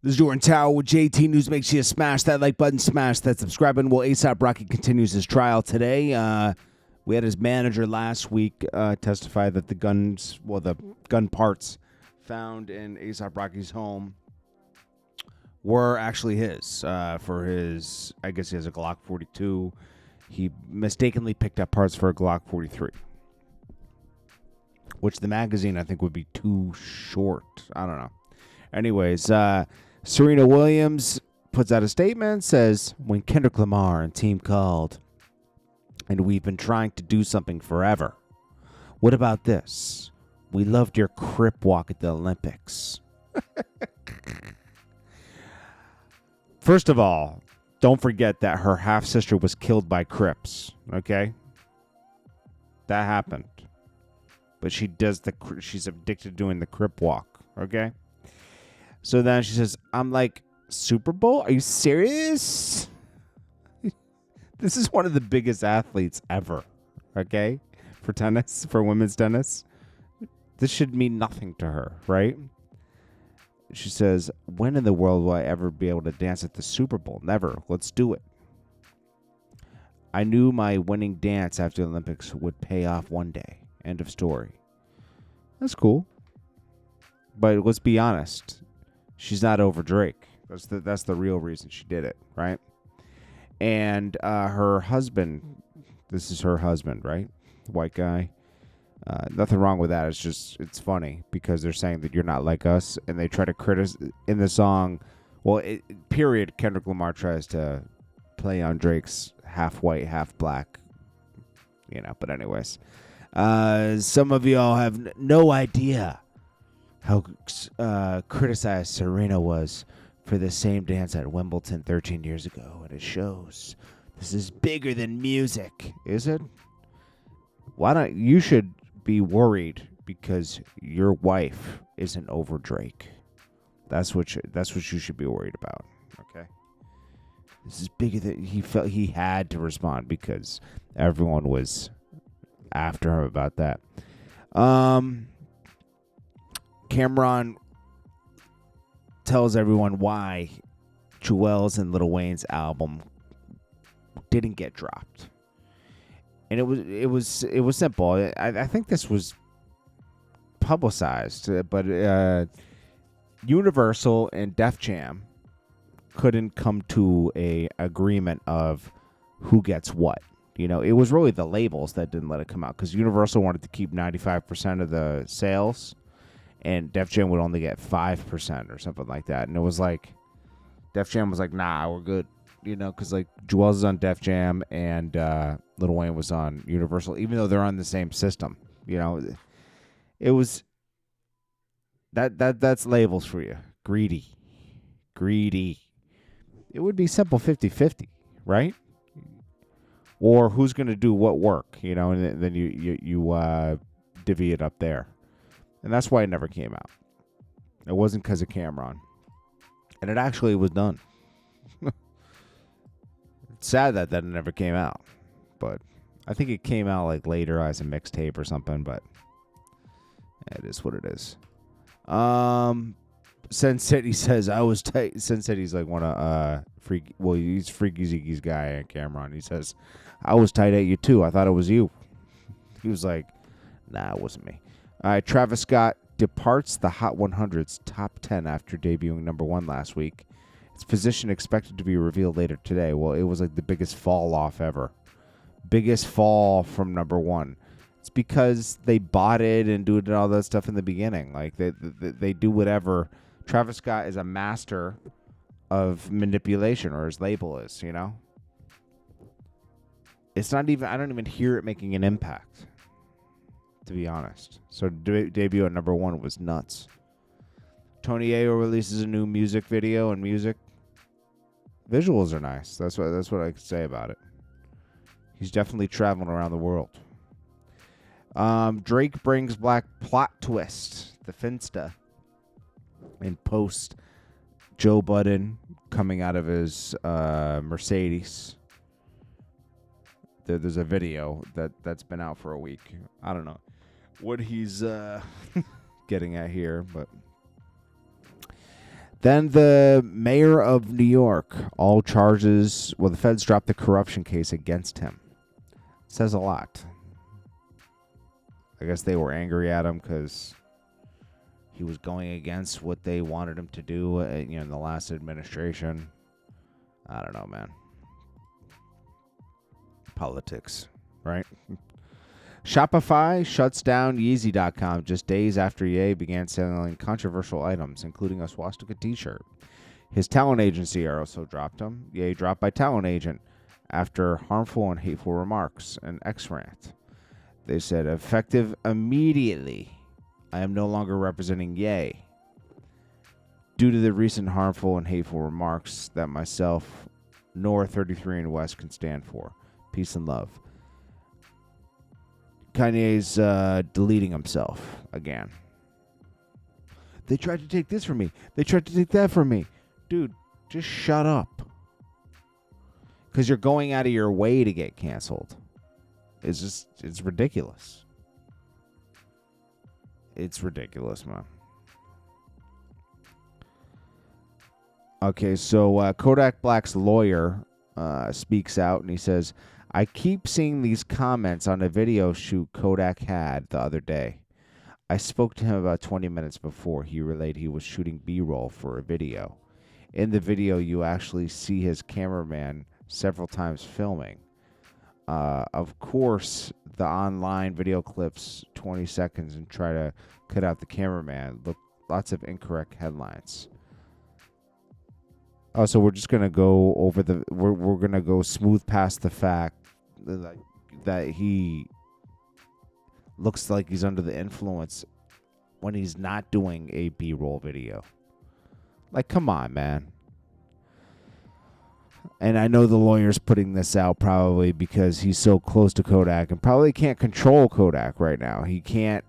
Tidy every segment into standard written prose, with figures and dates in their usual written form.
This is JordanTower with JT News. Make sure you smash that like button, smash that subscribe button. Well, ASAP Rocky continues his trial today. We had his manager last week testify that the gun parts found in ASAP Rocky's home were actually his. For his, I guess he has a Glock 42. He mistakenly picked up parts for a Glock 43, which the magazine I think would be too short. I don't know. Anyways, Serena Williams puts out a statement, says, when Kendrick Lamar and team called, and we've been trying to do something forever. What about this? We loved your crip walk at the Olympics. First of all, don't forget that her half-sister was killed by Crips, okay? That happened. But she's addicted to doing the crip walk, okay? So then she says, I'm like, Super Bowl? Are you serious? This is one of the biggest athletes ever, okay? For tennis, for women's tennis. This should mean nothing to her, right? She says, when in the world will I ever be able to dance at the Super Bowl? Never. Let's do it. I knew my winning dance after the Olympics would pay off one day. End of story. That's cool. But let's be honest. She's not over Drake. That's the real reason she did it, right? And her husband, this is her husband, right? White guy. Nothing wrong with that. It's funny because they're saying that you're not like us, and they try to criticize in the song. Well, period. Kendrick Lamar tries to play on Drake's half white, half black. But anyways, some of y'all have no idea how criticized Serena was for the same dance at Wimbledon 13 years ago, and it shows. This is bigger than music, is it? You should be worried because your wife isn't over Drake. That's what you should be worried about, okay? This is bigger than he felt. He had to respond because everyone was after him about that. Cameron tells everyone why Jewel's and Lil Wayne's album didn't get dropped, and it was simple. I think this was publicized, but Universal and Def Jam couldn't come to a agreement of who gets what. It was really the labels that didn't let it come out because Universal wanted to keep 95% of the sales. And Def Jam would only get 5% or something like that. And it was like, Def Jam was like, nah, we're good. Because like Jewel's is on Def Jam and Lil Wayne was on Universal, even though they're on the same system. It was, that's labels for you. Greedy. It would be simple 50-50, right? Or who's going to do what work, and then you divvy it up there. And that's why it never came out. It wasn't because of Cameron. And it actually was done. It's sad that it never came out. But I think it came out like later as a mixtape or something. But it is what it is. Sensetti says, I was tight. Sensetti's like one of he's Freaky Ziggy's guy, Cameron. He says, I was tight at you too. I thought it was you. He was like, nah, it wasn't me. All right, Travis Scott departs the Hot 100's top 10 after debuting number 1 last week. Its position expected to be revealed later today. Well, it was like the biggest fall off ever. Biggest fall from number 1. It's because they bought it and did all that stuff in the beginning. Like they do whatever. Travis Scott is a master of manipulation, or his label is, It's not even, I don't even hear it making an impact, to be honest. So debut at number 1 was nuts. Tony Ayo releases a new music video and music. Visuals are nice. That's what I could say about it. He's definitely traveling around the world. Drake brings black plot twist, the Finsta, in post Joe Budden coming out of his Mercedes. There's a video that's been out for a week. I don't know what he's getting at here, but Then the mayor of New York, all charges, the feds dropped the corruption case against him. Says a lot. I guess they were angry at him because he was going against what they wanted him to do, in the last administration. I don't know, man. Politics, right? Shopify shuts down Yeezy.com just days after Ye began selling controversial items, including a swastika t-shirt. His talent agency also dropped him. Ye dropped by talent agent after harmful and hateful remarks, an X-rant. They said, effective immediately, I am no longer representing Ye due to the recent harmful and hateful remarks that myself nor 33 and West can stand for. Peace and love. Kanye's deleting himself again. They tried to take this from me. They tried to take that from me. Dude, just shut up. Because you're going out of your way to get canceled. It's ridiculous. It's ridiculous, man. Okay, so Kodak Black's lawyer speaks out and he says, I keep seeing these comments on a video shoot Kodak had the other day. I spoke to him about 20 minutes before. He relayed he was shooting B-roll for a video. In the video, you actually see his cameraman several times filming. Of course, the online video clips 20 seconds and try to cut out the cameraman. Look, lots of incorrect headlines. Oh, so we're just gonna go over we're gonna go smooth past the fact that he looks like he's under the influence when he's not doing a B-roll video. Like, come on, man. And I know the lawyer's putting this out probably because he's so close to Kodak and probably can't control Kodak right now. He can't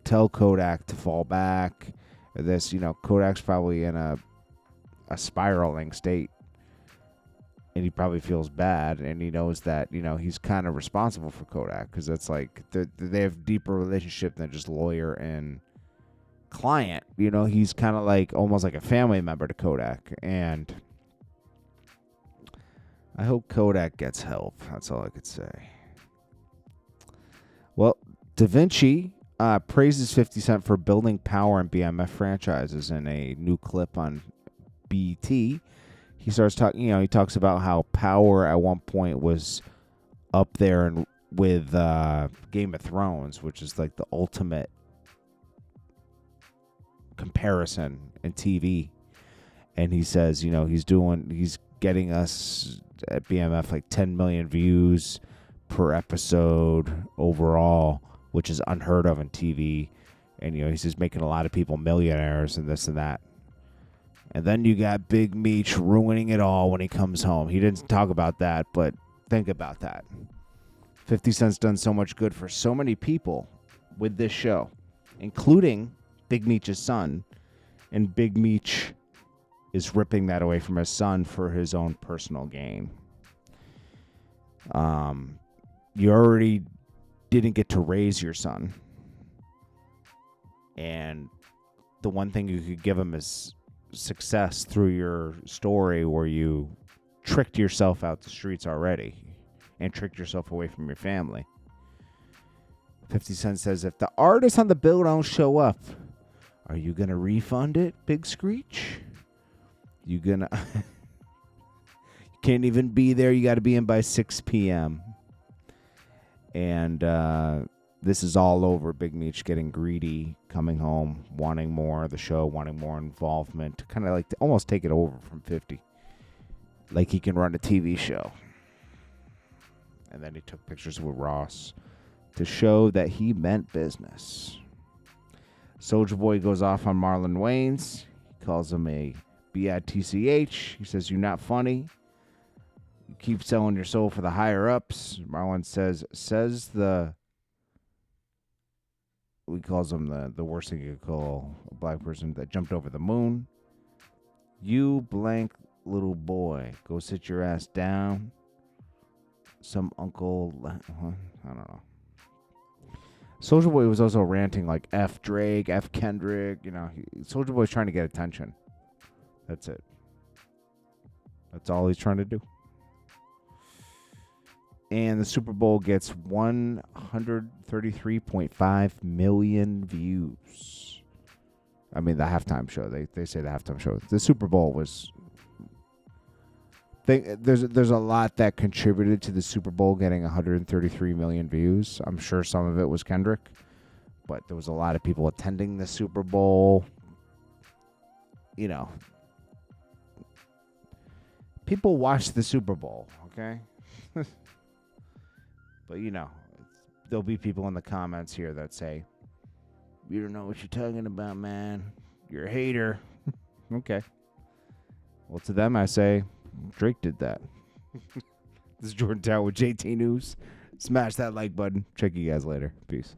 tell Kodak to fall back. Kodak's probably in a spiraling state. And he probably feels bad, and he knows that, he's kind of responsible for Kodak because it's like they have deeper relationship than just lawyer and client. He's kind of like almost like a family member to Kodak, and I hope Kodak gets help. That's all I could say. Well, Davinci praises 50 Cent for building power in BMF franchises in a new clip on BT. He starts talking, he talks about how Power at one point was up there with Game of Thrones, which is like the ultimate comparison in TV. And he says, he's getting us at BMF like 10 million views per episode overall, which is unheard of in TV. And, he's just making a lot of people millionaires and this and that. And then you got Big Meech ruining it all when he comes home. He didn't talk about that, but think about that. 50 Cent's done so much good for so many people with this show, including Big Meech's son. And Big Meech is ripping that away from his son for his own personal gain. You already didn't get to raise your son. And the one thing you could give him is success through your story where you tricked yourself out the streets already and tricked yourself away from your family. 50 Cent says, if the artists on the bill don't show up, are you going to refund it, Big Screech? You gonna... You can't even be there. You got to be in by 6 p.m. And this is all over Big Meech getting greedy, coming home, wanting more of the show, wanting more involvement, kind of like to almost take it over from 50. Like he can run a TV show. And then he took pictures with Ross to show that he meant business. Soulja Boy goes off on Marlon Wayans. He calls him a bitch. He says, you're not funny. You keep selling your soul for the higher ups. Marlon says he calls him the worst thing you could call a black person that jumped over the moon. You blank little boy, go sit your ass down. Some uncle, I don't know. Soulja Boy was also ranting like F Drake, F Kendrick. Soulja Boy's trying to get attention. That's it. That's all he's trying to do. And the Super Bowl gets 133.5 million views. I mean, the halftime show. They say the halftime show. The Super Bowl was... There's a lot that contributed to the Super Bowl getting 133 million views. I'm sure some of it was Kendrick. But there was a lot of people attending the Super Bowl. You know. People watch the Super Bowl, okay? But, you know, there'll be people in the comments here that say, you don't know what you're talking about, man. You're a hater. Okay. Well, to them, I say, Drake did that. This is Jordan Tower with JT News. Smash that like button. Check you guys later. Peace.